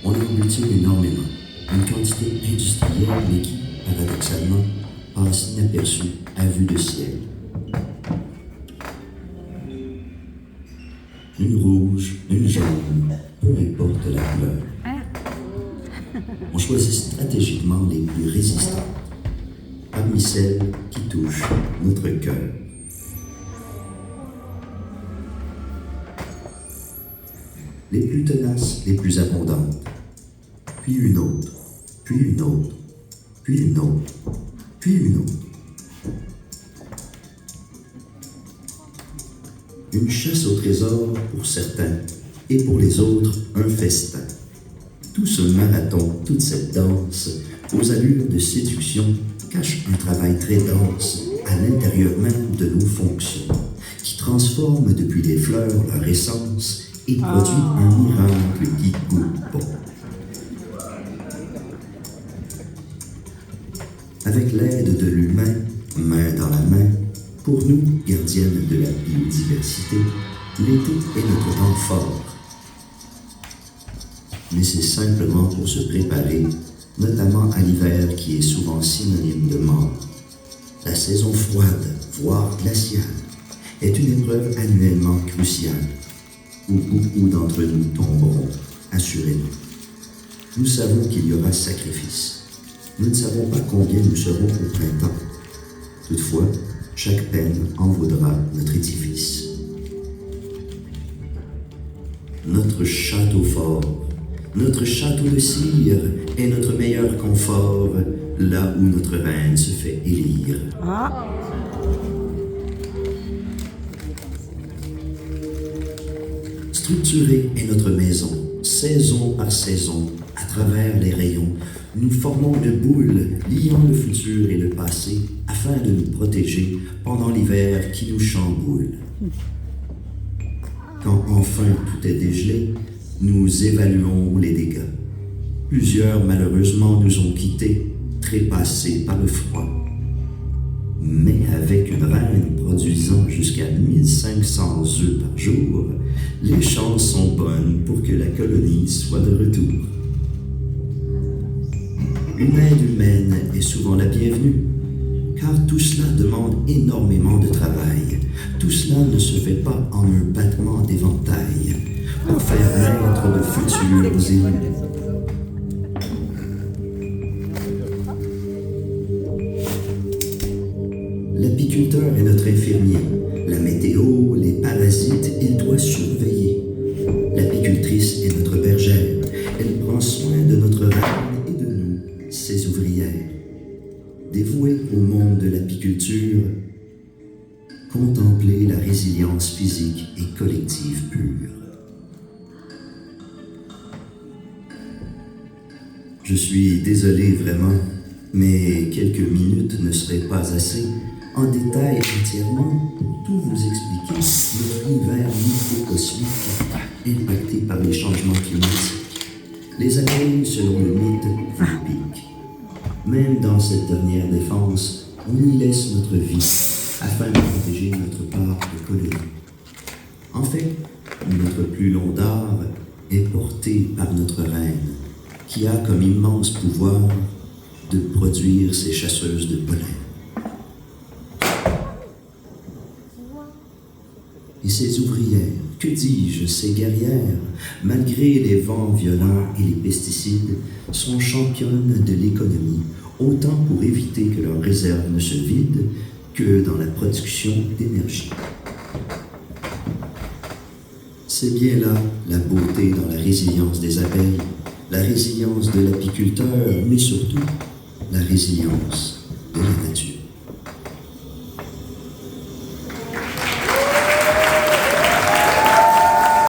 On en cultive énormément, une quantité industrielle mais qui, paradoxalement, passe inaperçue à vue de ciel. Une rouge, une jaune, peu importe la couleur. On choisit stratégiquement les plus résistantes, parmi celles qui touchent notre cœur. Les plus tenaces, les plus abondantes, puis une autre, puis une autre, puis une autre, puis une autre. Une chasse au trésor pour certains, et pour les autres, un festin. Tout ce marathon, toute cette danse, aux allures de séduction, cache un travail très dense à l'intérieur même de nos fonctions, qui transforme depuis les fleurs leur essence et produit un miracle qui goûte bon. Avec l'aide de l'humain, main dans la main, pour nous, gardiennes de la biodiversité, l'été est notre temps fort. Mais c'est simplement pour se préparer, notamment à l'hiver qui est souvent synonyme de mort. La saison froide, voire glaciale, est une épreuve annuellement cruciale, où beaucoup d'entre nous tomberont, assurément. Nous savons qu'il y aura sacrifice. Nous ne savons pas combien nous serons au printemps. Toutefois, chaque peine en vaudra notre édifice. Notre château fort, notre château de cire est notre meilleur confort, là où notre reine se fait élire. Structurée est notre maison, saison par saison, à travers les rayons. Nous formons une boule liant le futur et le passé afin de nous protéger pendant l'hiver qui nous chamboule. Quand enfin tout est dégelé, nous évaluons les dégâts. Plusieurs, malheureusement, nous ont quittés, trépassés par le froid. Mais avec une reine produisant jusqu'à 1500 œufs par jour, les chances sont bonnes pour que la colonie soit de retour. Une aide humaine est souvent la bienvenue, car tout cela demande énormément de travail. Tout cela ne se fait pas en un battement d'éventail pour faire naître de futurs élus. L'apiculteur est notre infirmier. La météo, les parasites, il doit surveiller. L'apicultrice est notre bergère. Elle prend soin de notre reine et de nous, ses ouvrières. Dévouées au monde de l'apiculture, contempler la résilience physique et collective pure. Je suis désolé vraiment, mais quelques minutes ne seraient pas assez en détail entièrement pour tout vous expliquer notre univers microcosmique impacté par les changements climatiques. Les abeilles, selon le mythe, vous piquent. Même dans cette dernière défense, on y laisse notre vie afin de protéger notre part de colonie. En fait, notre plus long dard est porté par notre reine, qui a comme immense pouvoir de produire ses chasseuses de pollen. Et ses ouvrières, que dis-je, ses guerrières, malgré les vents violents et les pesticides, sont championnes de l'économie, autant pour éviter que leurs réserves ne se vident que dans la production d'énergie. C'est bien là la beauté dans la résilience des abeilles, la résilience de l'apiculteur, mais surtout la résilience de la nature.